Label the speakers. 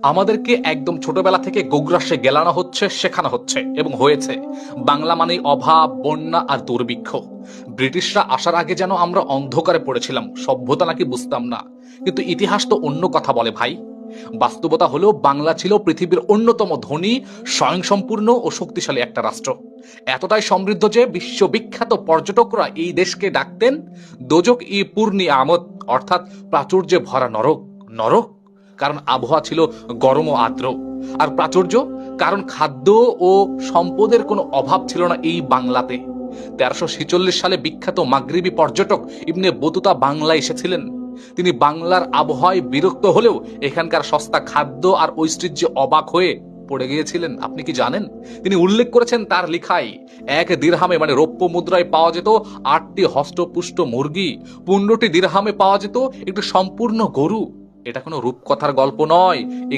Speaker 1: আমাদেরকে একদম ছোটবেলা থেকে গোগ্রাসে গেলানো হচ্ছে, শেখানো হচ্ছে এবং হয়েছে। বাংলা মানেই অভাব, বন্যা আর দুর্ভিক্ষ। ব্রিটিশরা আসার আগে যেন আমরা অন্ধকারে পড়েছিলাম, সভ্যতা নাকি বুঝতাম না। কিন্তু ইতিহাস তো অন্য কথা বলে ভাই। বাস্তবতা হলো বাংলা ছিল পৃথিবীর অন্যতম ধনী, স্বয়ংসম্পূর্ণ ও শক্তিশালী একটা রাষ্ট্র। এতটাই সমৃদ্ধ যে বিশ্ববিখ্যাত পর্যটকরা এই দেশকে ডাকতেন দোজক ই পূর্ণি আমদ, অর্থাৎ প্রাচুর্যে ভরা নরক। নরক কারণ আবহাওয়া ছিল গরম ও আর্দ্র, আর প্রাচুর্য কারণ খাদ্য ও সম্পদের কোনো অভাব ছিল না এই বাংলাতে। 1346 সালে বিখ্যাত মাগরিবি পর্যটক ইবনে বতুতা বাংলায় এসেছিলেন। তিনি বাংলার আবহাওয়ায় বিরক্ত হলেও এখানকার সস্তা খাদ্য আর ঐশ্বর্যে অবাক হয়ে পড়ে গিয়েছিলেন। আপনি কি জানেন, তিনি উল্লেখ করেছেন তার লিখায়, এক দিরহামে মানে রৌপ্য মুদ্রায় পাওয়া যেত 8টি হষ্টপুষ্ট মুরগি, 15টি দিরহামে পাওয়া যেত একটি সম্পূর্ণ গরু। এটা কোনো রূপকথার গল্প নয়, এগুলো